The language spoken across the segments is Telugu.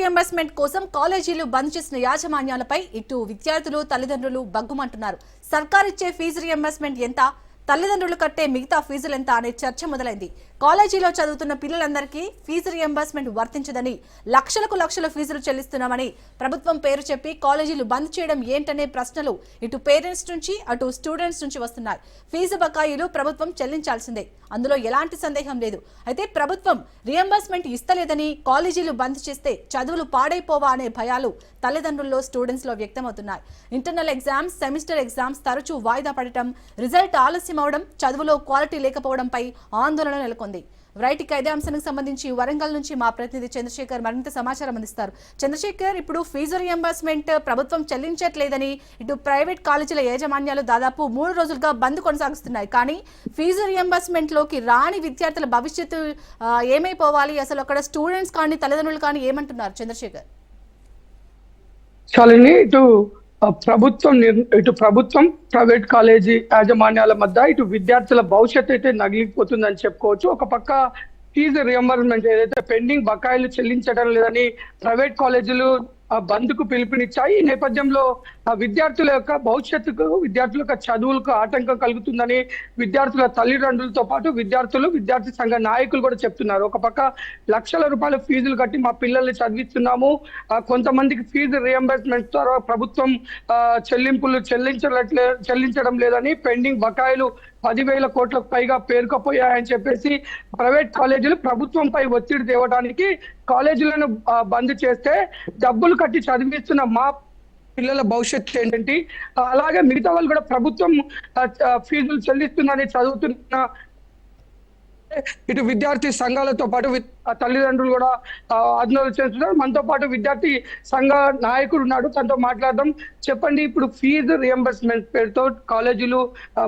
రీయింబర్స్మెంట్ కోసం కాలేజీలు బంద్ చేసిన యాజమాన్యాలపై ఇటు విద్యార్థులు తల్లిదండ్రులు బగ్గుమంటున్నారు. సర్కారిచ్చే ఫీజు రీయింబర్స్మెంట్ ఎంత, తల్లిదండ్రులు కట్టే మిగతా ఫీజులు ఎంత అనే చర్చ మొదలైంది. కాలేజీలో చదువుతున్న పిల్లలందరికీ ఫీజు రీయింబర్స్మెంట్ వర్తించదని, లక్షల ఫీజులు చెల్లిస్తున్నామని ప్రభుత్వం పేరు చెప్పి కాలేజీలు బంద్ చేయడం ఏంటనే ప్రశ్నలు ఇటు పేరెంట్స్ నుంచి అటు స్టూడెంట్స్ నుంచి వస్తున్నాయి. ఫీజు బకాయిలు ప్రభుత్వం చెల్లించాల్సిందే, అందులో ఎలాంటి సందేహం లేదు. అయితే ప్రభుత్వం రీయింబర్స్మెంట్ ఇస్తలేదని కాలేజీలు బంద్ చేస్తే చదువులు పాడైపోవా అనే భయాలు తల్లిదండ్రుల్లో స్టూడెంట్స్ లో వ్యక్తమవుతున్నాయి. ఇంటర్నల్ ఎగ్జామ్స్, సెమిస్టర్ ఎగ్జామ్స్ తరచూ వాయిదా పడటం, రిజల్ట్ ఆలస్యం అవడం, చదువులో క్వాలిటీ లేకపోవడంపై ఆందోళన నెలకొంది. రైట్, ఇక ఇదే అంశానికి సంబంధించి వరంగల్ నుంచి మా ప్రతినిధి చంద్రశేఖర్ మరింత సమాచారం అందిస్తారు. చంద్రశేఖర్, ఇప్పుడు ఫీజు రీయింబర్స్మెంట్ ప్రభుత్వం చెల్లించట్లేదని ఇటు ప్రైవేట్ కాలేజీల యాజమాన్యాలు దాదాపు 3 రోజులుగా బంద్ కొనసాగిస్తున్నాయి. కానీ ఫీజు రీయింబర్స్మెంట్ లోకి రాని విద్యార్థుల భవిష్యత్తు ఏమైపోవాలి? అసలు అక్కడ స్టూడెంట్స్ కానీ తల్లిదండ్రులు కానీ ఏమంటున్నారు చంద్రశేఖర్? చాలని ఇటు ప్రభుత్వం ప్రైవేట్ కాలేజీ యాజమాన్యాల మధ్య ఇటు విద్యార్థుల భవిష్యత్తు అయితే నగిలిపోతుందని చెప్పుకోవచ్చు. ఒక పక్క ఫీజు రియంబర్స్మెంట్ ఏదైతే పెండింగ్ బకాయిలు చెల్లించడం లేదని ప్రైవేట్ కాలేజీలు బంద్ కు పిలుపునిచ్చాయి. ఈ నేపథ్యంలో విద్యార్థుల యొక్క భవిష్యత్తుకు, విద్యార్థుల యొక్క చదువులకు ఆటంకం కలుగుతుందని విద్యార్థుల తల్లిదండ్రులతో పాటు విద్యార్థి సంఘ నాయకులు కూడా చెప్తున్నారు. ఒక పక్క లక్షల రూపాయల ఫీజులు కట్టి మా పిల్లల్ని చదివిస్తున్నాము, కొంతమందికి ఫీజు రియంబర్స్మెంట్ ద్వారా ప్రభుత్వం చెల్లింపులు చెల్లించడం లేదని, పెండింగ్ బకాయిలు 10,000 కోట్లకు పైగా పేరుకుపోయాయని చెప్పేసి ప్రైవేట్ కాలేజీలు ప్రభుత్వంపై ఒత్తిడి తేవడానికి కాలేజీలను బంద్ చేస్తే డబ్బులు కట్టి చదివిస్తున్న మా పిల్లల భవిష్యత్తు ఏంటంటే, అలాగే మిగతా వాళ్ళు కూడా ప్రభుత్వం ఫీజులు చెల్లిస్తుందని చదువుతున్న ఇటు విద్యార్థి సంఘాలతో పాటు తల్లిదండ్రులు కూడా ఆందోళన చేస్తున్నారు. మనతో పాటు విద్యార్థి సంఘ నాయకుడు ఉన్నాడు, తనతో మాట్లాడదాం. చెప్పండి, ఇప్పుడు ఫీజు రియంబర్స్మెంట్ పేరుతో కాలేజీలు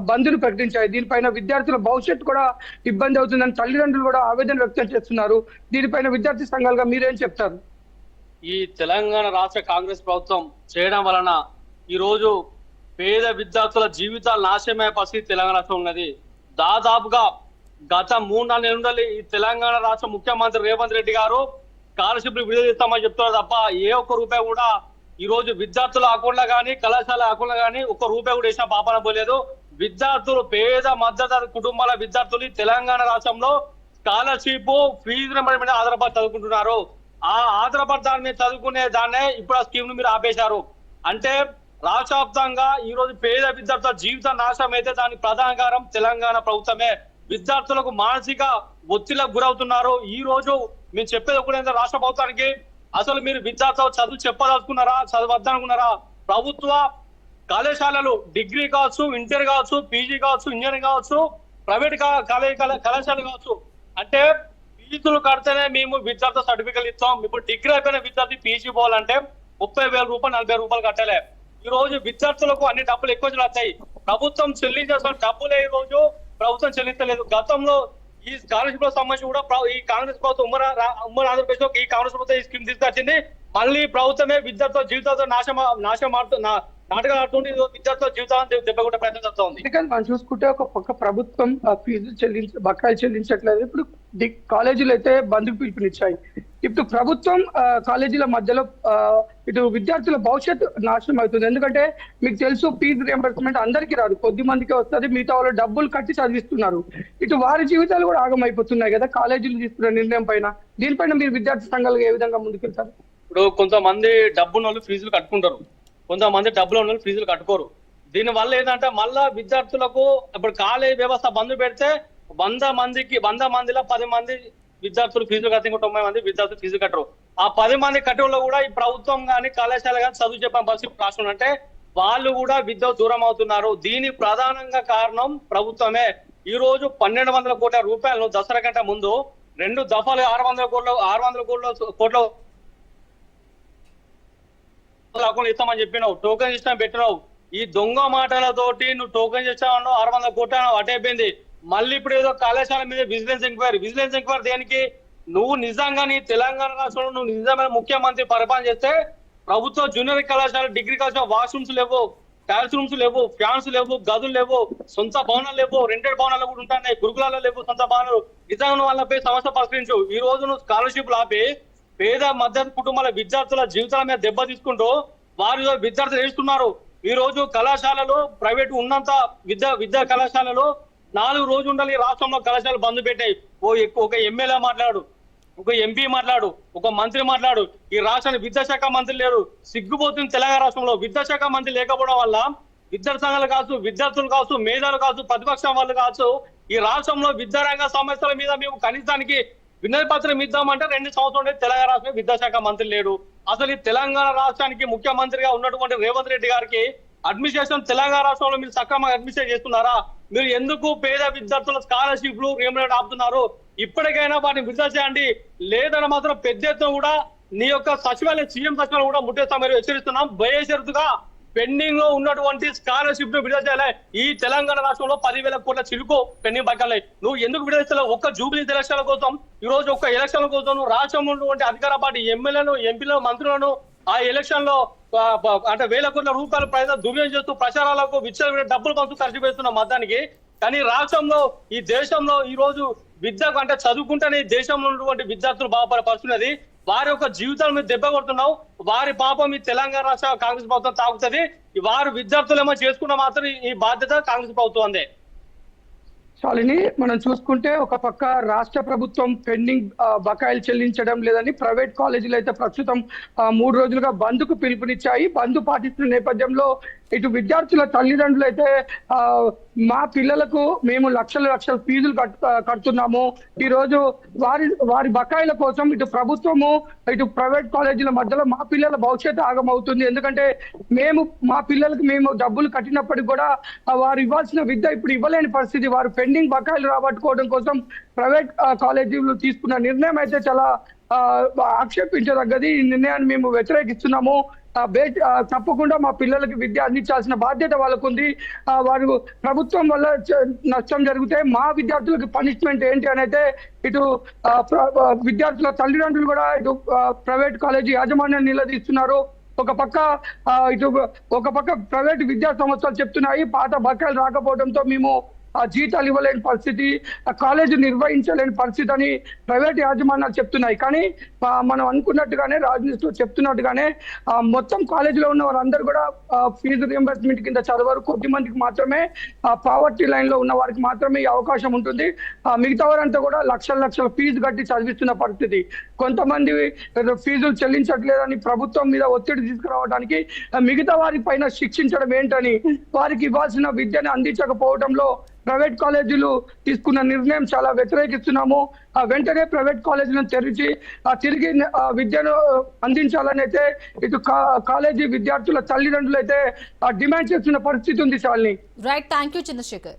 బంద్ను ప్రకటించాయి. దీనిపైన విద్యార్థుల భవిష్యత్తు కూడా ఇబ్బంది అవుతుందని తల్లిదండ్రులు కూడా ఆవేదన వ్యక్తం చేస్తున్నారు. దీనిపైన విద్యార్థి సంఘాలుగా మీరేం చెప్తారు? ఈ తెలంగాణ రాష్ట్ర కాంగ్రెస్ ప్రభుత్వం చేయడం వలన ఈ రోజు పేద విద్యార్థుల జీవితాలు నాశనమయ్యే పరిస్థితి తెలంగాణ రాష్ట్రం ఉన్నది. దాదాపుగా గత 3-4 నెలలు ఈ తెలంగాణ రాష్ట్ర ముఖ్యమంత్రి రేవంత్ రెడ్డి గారు స్కాలర్షిప్లు విడుదల చేస్తామని చెప్తున్నారు తప్ప ఏ ఒక్క రూపాయి కూడా ఈ రోజు విద్యార్థుల అకౌంట్లో కానీ కళాశాల అకౌంట్లో కానీ ఒక్క రూపాయి కూడా వేసిన పాపన పోలేదు. విద్యార్థులు, పేద మధ్యతరగతి కుటుంబాల విద్యార్థులు తెలంగాణ రాష్ట్రంలో స్కాలర్షిప్ ఫీజు మీద ఆధారపడి చదువుకుంటున్నారు. ఆ ఆధారపడి దాని మీద చదువుకునే దాన్నే ఇప్పుడు ఆ స్కీమ్ ను మీరు ఆపేశారు. అంటే రాష్ట్ర వ్యాప్తంగా ఈ రోజు పేద విద్యార్థుల జీవిత నాశనం అయితే దానికి ప్రధాన కారణం తెలంగాణ ప్రభుత్వమే. విద్యార్థులకు మానసిక ఒత్తిళ్లకు గురవుతున్నారు. ఈ రోజు మేము చెప్పేది ఒకటే, రాష్ట్ర ప్రభుత్వానికి అసలు మీరు విద్యార్థులు చదువు చెప్పదలుచుకున్నారా, చదవద్దనుకున్నారా? ప్రభుత్వ కళాశాలలు డిగ్రీ కావచ్చు, ఇంటర్ కావచ్చు, పీజీ కావచ్చు, ఇంజనీరింగ్ కావచ్చు, ప్రైవేట్ కళాశాలలు కావచ్చు, అంటే ఫీజులు కడితేనే మేము విద్యార్థి సర్టిఫికెట్ ఇస్తాం. ఇప్పుడు డిగ్రీ అయిపోయిన విద్యార్థి పీజీ పోవాలంటే 30,000 రూపాయలు 40,000 రూపాయలు కట్టాలి. ఈ రోజు విద్యార్థులకు అన్ని డబ్బులు ఎక్కువ వస్తాయి. ప్రభుత్వం చెల్లించాల్సిన డబ్బులే ఈ రోజు ప్రభుత్వం చెల్లించలేదు. గతంలో ఈ స్కాలర్షిప్ లో సంబంధించి కూడా ఈ కాంగ్రెస్ ప్రభుత్వం ఉమ్మడి ఆంధ్రప్రదేశ్ లో ఈ కాంగ్రెస్ ప్రభుత్వం ఈ స్కీమ్ తీసుకొచ్చింది. మళ్ళీ ప్రభుత్వమే విద్యార్థుల జీవితాలతో నాటకాడుతుంది. విద్యార్థుల జీవితాలను దెబ్బకొట్టే ప్రయత్నం చేస్తా ఉంది. ఎందుకంటే మనం చూసుకుంటే ఒక పక్క ప్రభుత్వం ఫీజు బకాయిలు చెల్లించట్లేదు. ఇప్పుడు కాలేజీలు అయితే బంద్కు పిలుపునిచ్చాయి. ఇప్పుడు ప్రభుత్వం కాలేజీల మధ్యలో ఇటు విద్యార్థుల భవిష్యత్తు నాశనం అవుతుంది. ఎందుకంటే మీకు తెలుసు, ఫీజు రియంబర్స్మెంట్ అందరికీ రాదు, కొద్ది మందికి వస్తుంది. మిగతా వాళ్ళు డబ్బులు కట్టి చదివిస్తున్నారు. ఇటు వారి జీవితాలు కూడా ఆగమైపోతున్నాయి కదా కాలేజీలు తీసుకున్న నిర్ణయం పైన. దీనిపైన మీరు విద్యార్థి సంఘాలుగా ఏ విధంగా ముందుకెళ్తారు? ఇప్పుడు కొంతమంది డబ్బున్న వాళ్ళు ఫీజులు కట్టుకుంటారు, కొంతమంది డబ్బులు ఉన్న వాళ్ళు ఫీజులు కట్టుకోరు. దీని వల్ల ఏంటంటే మళ్ళా విద్యార్థులకు ఇప్పుడు కాలేజీ వ్యవస్థ బంద్ పెడితే 100 మందిలో 10 మంది విద్యార్థులు ఫీజులు కట్టి 90 మంది విద్యార్థులు ఫీజు కట్టరు. ఆ 10 మంది కట్టడంలో కూడా ఈ ప్రభుత్వం కానీ కళాశాల కానీ చదువు చెప్పిన పరిస్థితి రాష్ట్రం అంటే వాళ్ళు కూడా విద్య దూరం అవుతున్నారు. దీని ప్రధానంగా కారణం ప్రభుత్వమే. ఈ రోజు 1,200 కోట్ల రూపాయలను దసరా కంటే ముందు 2 దఫాలు 600 కోట్ల అకౌంట్ ఇస్తామని చెప్పినావు, టోకెన్ ఇస్తామని పెట్టినావు. ఈ దొంగ మాటలతోటి నువ్వు టోకెన్ చేస్తావు, 600 కోట్ల అటైపోయింది. మళ్ళీ ఇప్పుడు ఏదో కళాశాల మీద విజిలెన్స్ ఎంక్వైరీ దేనికి? నువ్వు నిజంగా నీ తెలంగాణ రాష్ట్రంలో నువ్వు నిజమైన ముఖ్యమంత్రి పరిపాలన చేస్తే ప్రభుత్వ జూనియర్ కళాశాల, డిగ్రీ కళాశాల వాష్రూమ్స్ లేవు, టైల్స్ రూమ్స్ లేవు, ఫ్యాన్స్ లేవు, గదులు లేవు, సొంత భవనాలు లేవు, రెంటెడ్ భవనాలు కూడా ఉంటున్నాయి, గురుకులాలు లేవు, సొంత భవనాలు. నిజంగా వాళ్ళపై సమస్య పరిష్కరించు. ఈ రోజు నువ్వు స్కాలర్షిప్ ఆపి పేద మధ్య కుటుంబాల విద్యార్థుల జీవితాల మీద దెబ్బ తీసుకుంటూ వారి విద్యార్థులు వేస్తున్నారు. ఈ రోజు కళాశాలలో ప్రైవేట్ ఉన్నంత విద్యా కళాశాలలో 4 రోజులు ఉండాలి. రాష్ట్రంలో కళాశాలలు బంద్ పెట్టాయి. ఒక ఎమ్మెల్యే మాట్లాడు, ఒక ఎంపీ మాట్లాడు, ఒక మంత్రి మాట్లాడు. ఈ రాష్ట్రానికి విద్యాశాఖ మంత్రి లేరు. సిగ్గుపోతుంది తెలంగాణ రాష్ట్రంలో. విద్యాశాఖ మంత్రి లేకపోవడం వల్ల విద్యార్థి సంఘాలు కావచ్చు, విద్యార్థులు కావచ్చు, మేధావులు కావచ్చు, ప్రతిపక్షం వాళ్ళు కావచ్చు, ఈ రాష్ట్రంలో విద్యారంగ సమస్యల మీద మేము కనీసానికి వినతి పత్రం ఇద్దామంటే 2 సంవత్సరాలు తెలంగాణ రాష్ట్రంలో విద్యాశాఖ మంత్రి లేడు. అసలు ఈ తెలంగాణ రాష్ట్రానికి ముఖ్యమంత్రిగా ఉన్నటువంటి రేవంత్ రెడ్డి గారికి అడ్మినిస్ట్రేషన్ తెలంగాణ రాష్ట్రంలో మీరు సక్రమంగా అడ్మినిస్ట్రేట్ చేస్తున్నారా? మీరు ఎందుకు పేద విద్యార్థుల స్కాలర్షిప్లు రేమునేట్ ఆపుతున్నారు? ఇప్పటికైనా వాటిని విడుదల చేయండి. లేదని మాత్రం పెద్ద ఎత్తున కూడా నీ యొక్క సచివాలయం సీఎం సచివాలయం కూడా ముట్టేస్తామని హెచ్చరిస్తున్నాం. బేషరతుగా పెండింగ్ లో ఉన్నటువంటి స్కాలర్షిప్ ను విడుదల చేయాలి. ఈ తెలంగాణ రాష్ట్రంలో 10,000 కోట్ల చిరుకు పెండింగ్ బకాయిలు. నువ్వు ఎందుకు విడుదల చేయాలి? ఒక్క జూబ్లీ ఎలక్షన్ల కోసం, ఈ రోజు ఒక్క ఎలక్షన్ల కోసం నువ్వు రాష్ట్రంలో ఉన్నటువంటి అధికార పార్టీ ఎమ్మెల్యేలను, ఎంపీలను, మంత్రులను ఆ ఎలక్షన్ లో అంటే 1,000 కోట్ల రూపాయల ప్రజలు దుర్వినియోగం చేస్తూ ప్రచారాలకు విచ్చలవిడి డబ్బులు పంచు ఖర్చు పెడుతున్న మతానికి. కానీ రాష్ట్రంలో ఈ దేశంలో ఈ రోజు విద్యకు అంటే చదువుకుంటేనే ఈ దేశంలో ఉన్నటువంటి విద్యార్థులు బాగుపడుతున్నది. వారి యొక్క జీవితాల మీద దెబ్బ కొడుతున్నావు. వారి పాపం ఈ తెలంగాణ రాష్ట్ర కాంగ్రెస్ ప్రభుత్వం తాగుతుంది. వారు విద్యార్థులు ఏమో చేసుకున్న మాత్రం ఈ బాధ్యత కాంగ్రెస్ ప్రభుత్వం అందే. శాలిని, మనం చూసుకుంటే ఒక పక్క రాష్ట్ర ప్రభుత్వం పెండింగ్ బకాయిలు చెల్లించడం లేదని ప్రైవేట్ కాలేజీలు అయితే ప్రస్తుతం 3 రోజులుగా బంద్ కు పిలుపునిచ్చాయి. బంద్ పాటిస్తున్న నేపథ్యంలో ఇటు విద్యార్థుల తల్లిదండ్రులు అయితే మా పిల్లలకు మేము లక్షల ఫీజులు కడుతున్నాము. ఈ రోజు వారి బకాయిల కోసం ఇటు ప్రభుత్వము ఇటు ప్రైవేట్ కాలేజీల మధ్యలో మా పిల్లల భవిష్యత్తు ఆగమవుతుంది. ఎందుకంటే మా పిల్లలకు మేము డబ్బులు కట్టినప్పటికి కూడా వారు ఇవ్వాల్సిన విద్య ఇప్పుడు ఇవ్వలేని పరిస్థితి. వారు పెండింగ్ బకాయిలు రాబట్టుకోవడం కోసం ప్రైవేట్ కాలేజీలు తీసుకున్న నిర్ణయం అయితే చాలా ఆక్షేపించదగ్గది. ఈ నిర్ణయాన్ని మేము వ్యతిరేకిస్తున్నాము. తప్పకుండా మా పిల్లలకి విద్య అందించాల్సిన బాధ్యత వాళ్ళకు ఉంది. వారు ప్రభుత్వం వల్ల నష్టం జరిగితే మా విద్యార్థులకు పనిష్మెంట్ ఏంటి అని అయితే ఇటు విద్యార్థుల తల్లిదండ్రులు కూడా ఇటు ప్రైవేట్ కాలేజీ యాజమాన్యాన్ని నిలదీస్తున్నారు. ఒక పక్క ప్రైవేట్ విద్యా సంస్థలు చెప్తున్నాయి పాత బకాయిలు రాకపోవడంతో మేము జీతాలు ఇవ్వలేని పరిస్థితి, కాలేజీ నిర్వహించలేని పరిస్థితి అని ప్రైవేట్ యాజమాన్యాలు చెప్తున్నాయి. కానీ మనం అనుకున్నట్టుగానే రాజనీతిలో చెప్తున్నట్టుగానే మొత్తం కాలేజీలో ఉన్న వారందరూ కూడా ఫీజు రియంబర్స్మెంట్ కింద చదవరు. కొద్ది మందికి మాత్రమే పావర్టీ లైన్ లో ఉన్న వారికి మాత్రమే ఈ అవకాశం ఉంటుంది. మిగతా వారంతా కూడా లక్షల ఫీజు కట్టి చదివిస్తున్న పరిస్థితి. కొంతమంది ఫీజులు చెల్లించట్లేదని ప్రభుత్వం మీద ఒత్తిడి తీసుకురావడానికి మిగతా వారి పైన శిక్షించడం ఏంటని, వారికి ఇవ్వాల్సిన విద్యను అందించకపోవడంలో ప్రైవేట్ కాలేజీలు తీసుకున్న నిర్ణయం చాలా వ్యతిరేకిస్తున్నాము. వెంటనే ప్రైవేట్ కాలేజీలను తెరిచి తిరిగి విద్యను అందించాలని అయితే ఇటు కాలేజీ విద్యార్థుల తల్లిదండ్రులు అయితే డిమాండ్ చేస్తున్న పరిస్థితి ఉంది. Shalini. Right, thank you Chandrasekhar.